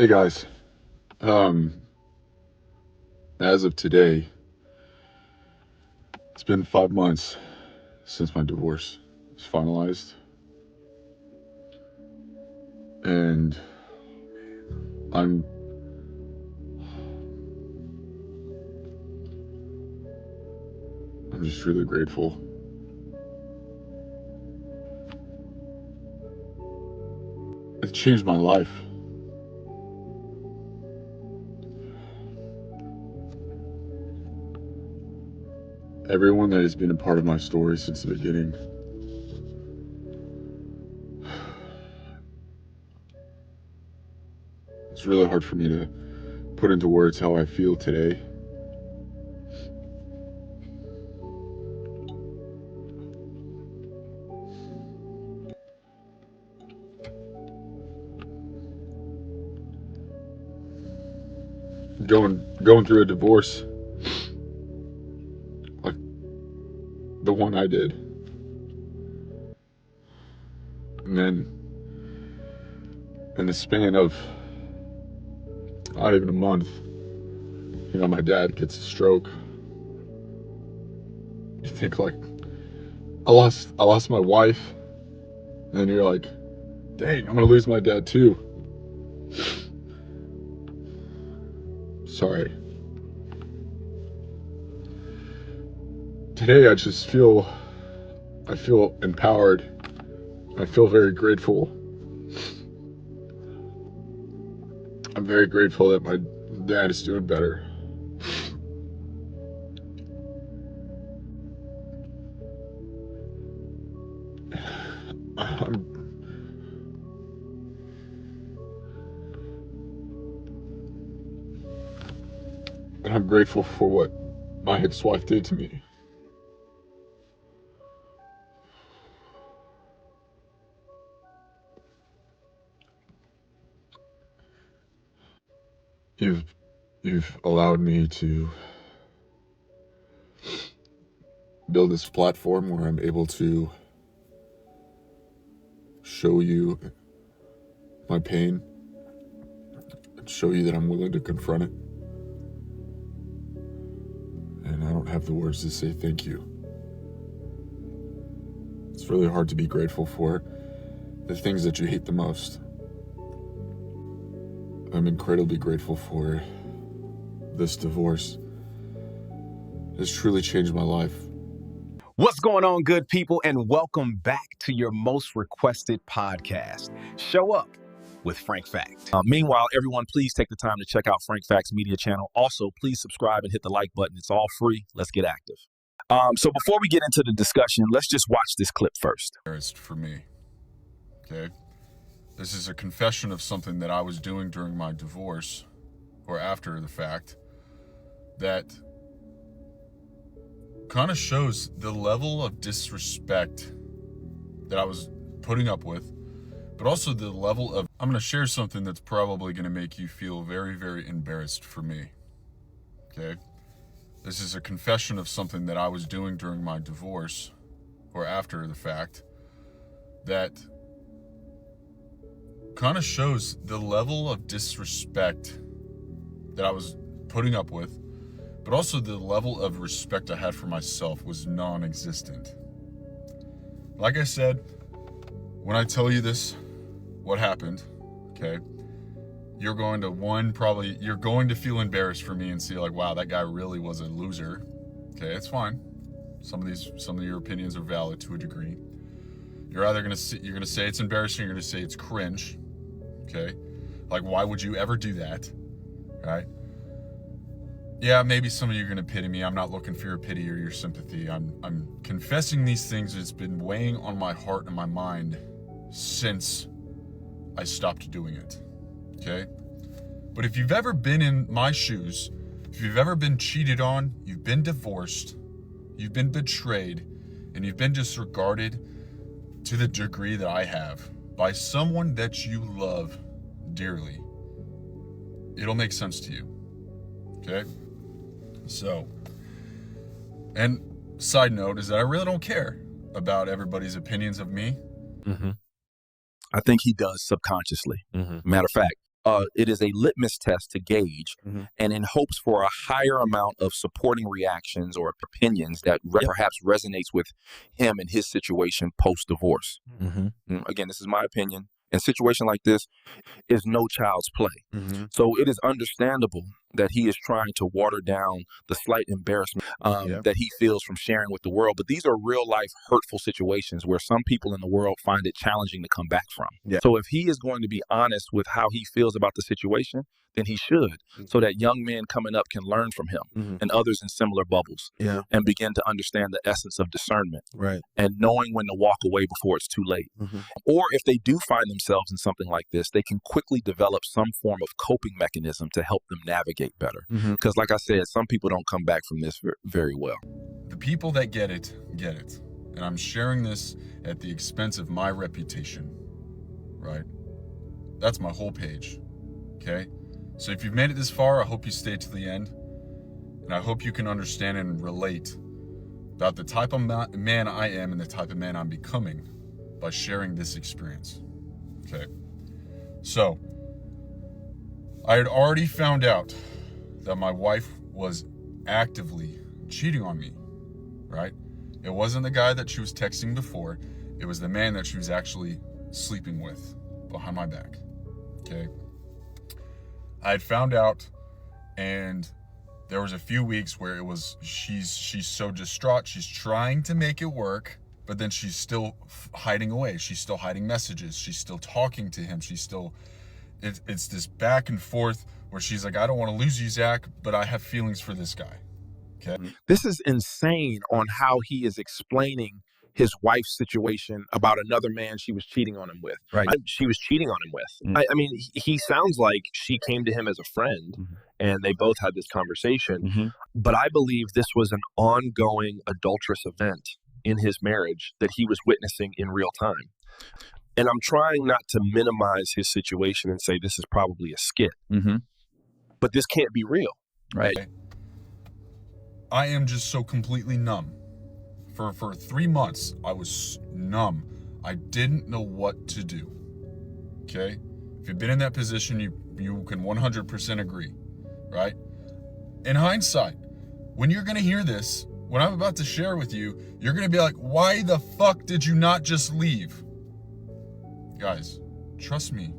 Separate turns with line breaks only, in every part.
Hey guys, um, as of today, it's been 5 months since my divorce was finalized, and I'm I'm just really grateful. It changed my life. Everyone that has been a part of my story since the beginning, it's really hard for me to put into words how I feel today. Going through a divorce like the one I did, and then in the span of not even a month, my dad gets a stroke. You think like I lost my wife, and then you're like, dang, I'm gonna lose my dad too. Sorry. Today I feel empowered. I feel very grateful. I'm very grateful that my dad is doing better. I'm, and I'm grateful for what my ex-wife did to me. You've allowed me to build this platform where I'm able to show you my pain and show you that I'm willing to confront it. And I don't have the words to say thank you. It's really hard to be grateful for the things that you hate the most. I'm incredibly grateful for this divorce. It's truly changed my life.
What's going on, good people, and welcome back to your most requested podcast, Show Up with Frank Fact. Meanwhile, everyone, please take the time to check out Frank Fact's media channel. Also, please subscribe and hit the like button. It's all free. Let's get active. So before we get into the discussion, let's just watch this clip first.
For me, okay? This is a confession of something that I was doing during my divorce or after the fact that kind of shows the level of disrespect that I was putting up with, but also the level of, I'm going to share something that's probably going to make you feel very, very embarrassed for me, okay? This is a confession of something that I was doing during my divorce or after the fact that kind of shows the level of disrespect that I was putting up with, but also the level of respect I had for myself was non-existent. Like I said, when I tell you this, what happened, okay, you're going to feel embarrassed for me and see like, wow, that guy really was a loser. Okay, it's fine. Some of your opinions are valid to a degree. You're either gonna say it's embarrassing, or you're gonna say it's cringe. Okay, like why would you ever do that, right? Yeah, maybe some of you are gonna pity me. I'm not looking for your pity or your sympathy. I'm confessing these things. It's been weighing on my heart and my mind since I stopped doing it. Okay? But if you've ever been in my shoes, if you've ever been cheated on, you've been divorced, you've been betrayed, and you've been disregarded to the degree that I have by someone that you love dearly, it'll make sense to you. Okay? So, and side note is that I really don't care about everybody's opinions of me.
I think he does subconsciously. Matter of fact, it is a litmus test to gauge, and in hopes for a higher amount of supporting reactions or opinions that perhaps resonates with him and his situation post-divorce. Again, this is my opinion. In a situation like this is no child's play. So it is understandable that he is trying to water down the slight embarrassment that he feels from sharing with the world. But these are real life hurtful situations where some people in the world find it challenging to come back from. So if he is going to be honest with how he feels about the situation, then he should, so that young men coming up can learn from him and others in similar bubbles and begin to understand the essence of discernment and knowing when to walk away before it's too late. Or if they do find themselves in something like this, they can quickly develop some form of coping mechanism to help them navigate better. Because like I said, some people don't come back from this very well.
The people that get it, get it. And I'm sharing this at the expense of my reputation, right? That's my whole page, okay? So if you've made it this far, I hope you stay to the end. And I hope you can understand and relate about the type of man I am and the type of man I'm becoming by sharing this experience, okay? So, I had already found out that my wife was actively cheating on me, right? It wasn't the guy that she was texting before. It was the man that she was actually sleeping with behind my back, okay? I had found out, and there was a few weeks where it was, she's so distraught, she's trying to make it work, but then she's still hiding away. She's still hiding messages. She's still talking to him. She's still, it's this back and forth where she's like, I don't want to lose you, Zach, but I have feelings for this guy. Okay.
This is insane on how he is explaining his wife's situation about another man she was cheating on him with.
She was cheating on him with. I mean, he sounds like she came to him as a friend and they both had this conversation. But I believe this was an ongoing adulterous event in his marriage that he was witnessing in real time. And I'm trying not to minimize his situation and say this is probably a skit. But this can't be real.
Right. I am just so completely numb. For 3 months, I was numb. I didn't know what to do. Okay? If you've been in that position, you can 100% agree, right? In hindsight, when you're going to hear this, when I'm about to share with you, you're going to be like, why the fuck did you not just leave? Guys, trust me.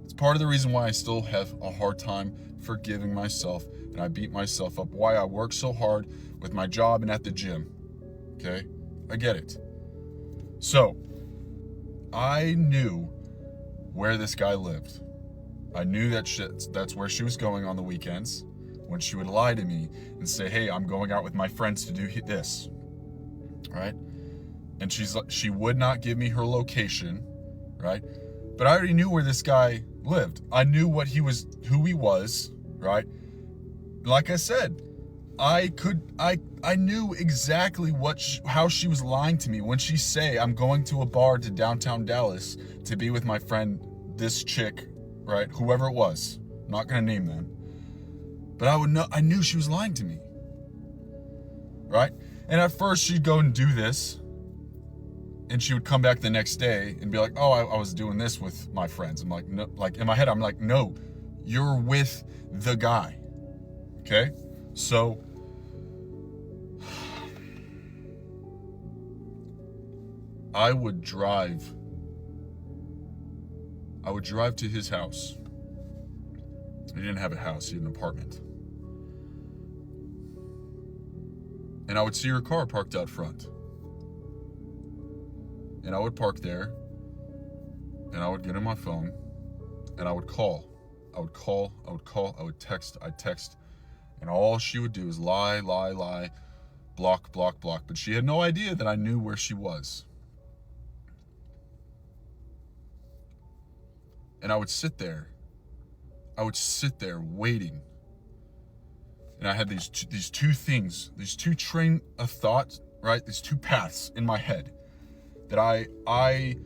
It's part of the reason why I still have a hard time forgiving myself, and I beat myself up, why I work so hard with my job and at the gym. Okay, I get it. So, I knew where this guy lived. I knew that's where she was going on the weekends when she would lie to me and say, hey, I'm going out with my friends to do this, right? And she would not give me her location, right? But I already knew where this guy lived. I knew who he was, right? Like I said, I knew exactly how she was lying to me when she say I'm going to a bar to downtown Dallas to be with my friend, this chick, right? Whoever it was, I'm not gonna name them, but I knew she was lying to me, right? And at first she'd go and do this, and she would come back the next day and be like, oh, I was doing this with my friends. I'm like, no, like in my head, I'm like, no, you're with the guy, okay? So I would drive to his house. He didn't have a house, he had an apartment. And I would see her car parked out front. And I would park there, and I would get on my phone, and I would call. I would text, and all she would do is lie, block. But she had no idea that I knew where she was. And I would sit there waiting. And I had these two things, these two train of thought, right? These two paths in my head that I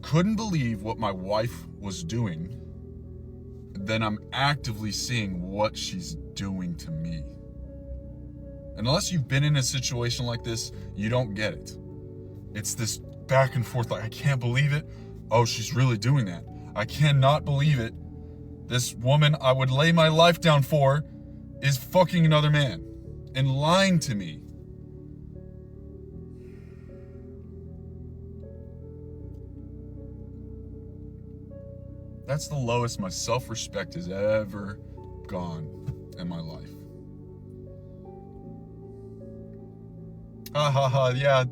couldn't believe what my wife was doing. Then I'm actively seeing what she's doing to me. And unless you've been in a situation like this, you don't get it. It's this back and forth, like, I can't believe it. Oh, she's really doing that. I cannot believe it. this woman I would lay my life down for is fucking another man and lying to me. That's the lowest my self-respect has ever gone in my life. Ha ha ha, yeah,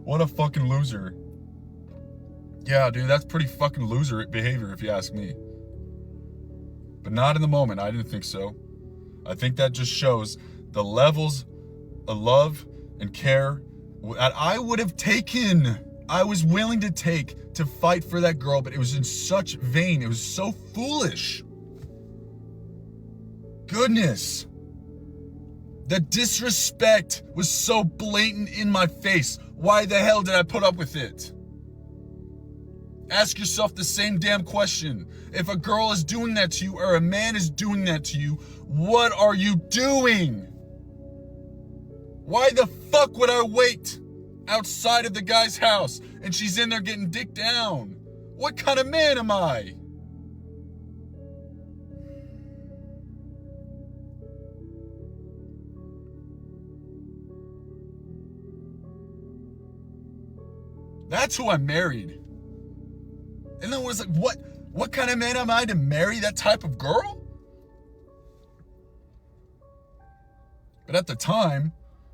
what a fucking loser. Yeah, dude, that's pretty fucking loser behavior if you ask me. But not in the moment, I didn't think so. I think that just shows the levels of love and care that I would have taken, I was willing to take to fight for that girl, but it was in such vain. It was so foolish. Goodness. The disrespect was so blatant in my face. Why the hell did I put up with it? Ask yourself the same damn question. If a girl is doing that to you or a man is doing that to you, what are you doing? Why the fuck would I wait outside of the guy's house and she's in there getting dicked down? What kind of man am I? That's who I married. And then I was like, what kind of man am I to marry that type of girl? But at the time,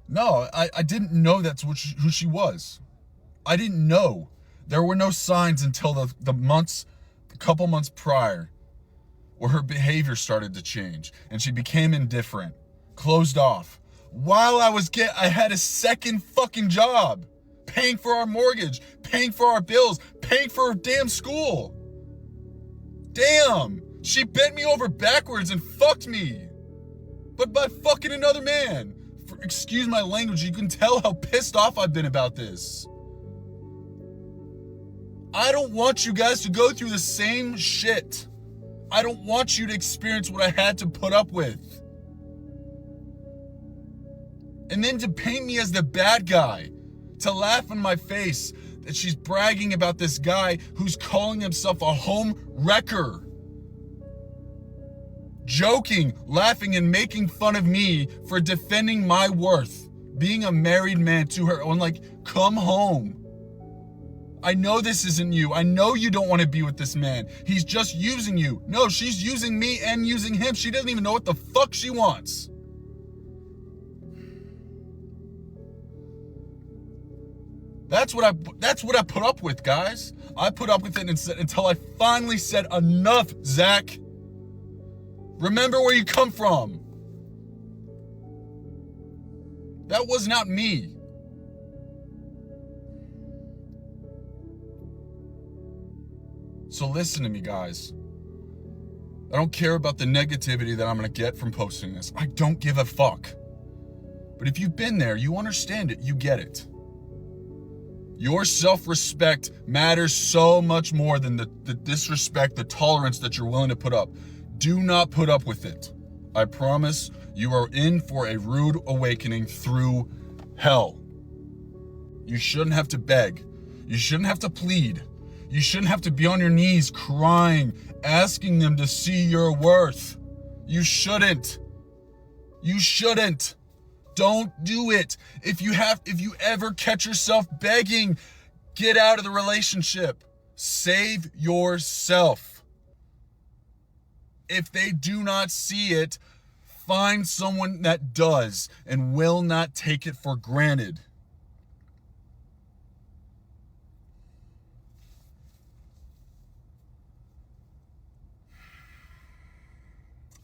no, I didn't know that's who she was. I didn't know. There were no signs until a couple months prior, where her behavior started to change and she became indifferent, closed off. While I had a second fucking job, paying for our mortgage, paying for our bills, paying for her damn school. Damn, she bent me over backwards and fucked me. But by fucking another man. Excuse my language, you can tell how pissed off I've been about this. I don't want you guys to go through the same shit. I don't want you to experience what I had to put up with. And then to paint me as the bad guy, to laugh in my face that she's bragging about this guy who's calling himself a home wrecker. Joking, laughing, and making fun of me for defending my worth. Being a married man to her. I'm like, come home. I know this isn't you. I know you don't want to be with this man. He's just using you. No, she's using me and using him. She doesn't even know what the fuck she wants. That's what I put up with, guys. I put up with it until I finally said, enough, Zach. Remember where you come from. That was not me. So listen to me, guys. I don't care about the negativity that I'm going to get from posting this. I don't give a fuck. But if you've been there, you understand it, you get it. Your self-respect matters so much more than the disrespect, the tolerance that you're willing to put up. Do not put up with it. I promise you are in for a rude awakening through hell. You shouldn't have to beg. You shouldn't have to plead. You shouldn't have to be on your knees crying, asking them to see your worth. You shouldn't. You shouldn't. Don't do it. If you ever catch yourself begging, get out of the relationship. Save yourself. If they do not see it, find someone that does and will not take it for granted.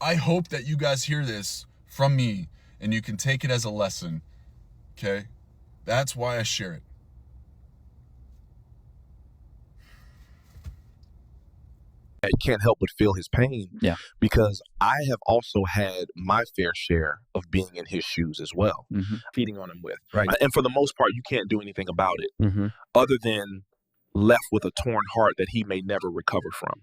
I hope that you guys hear this from me and you can take it as a lesson, okay? That's why I share it.
I can't help but feel his pain.
Yeah.
Because I have also had my fair share of being in his shoes as well, feeding on him with.
Right.
And for the most part, you can't do anything about it other than left with a torn heart that he may never recover from.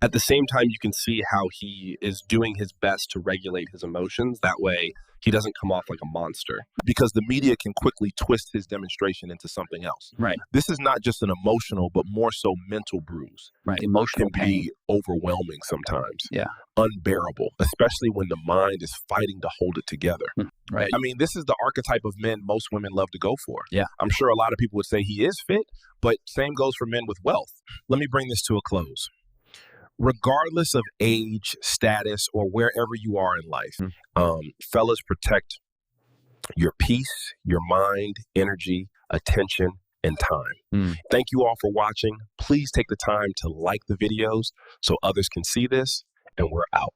At the same time, you can see how he is doing his best to regulate his emotions. That way he doesn't come off like a monster, because the media can quickly twist his demonstration into something else.
Right.
This is not just an emotional, but more so mental bruise.
Right. Emotional
Can
pain.
be overwhelming sometimes.
Yeah.
Unbearable, especially when the mind is fighting to hold it together.
Right.
I mean, this is the archetype of men most women love to go for.
Yeah.
I'm sure a lot of people would say he is fit, but same goes for men with wealth. Let me bring this to a close. Regardless of age, status, or wherever you are in life, fellas, protect your peace, your mind, energy, attention, and time. Thank you all for watching. Please take the time to like the videos so others can see this, and we're out.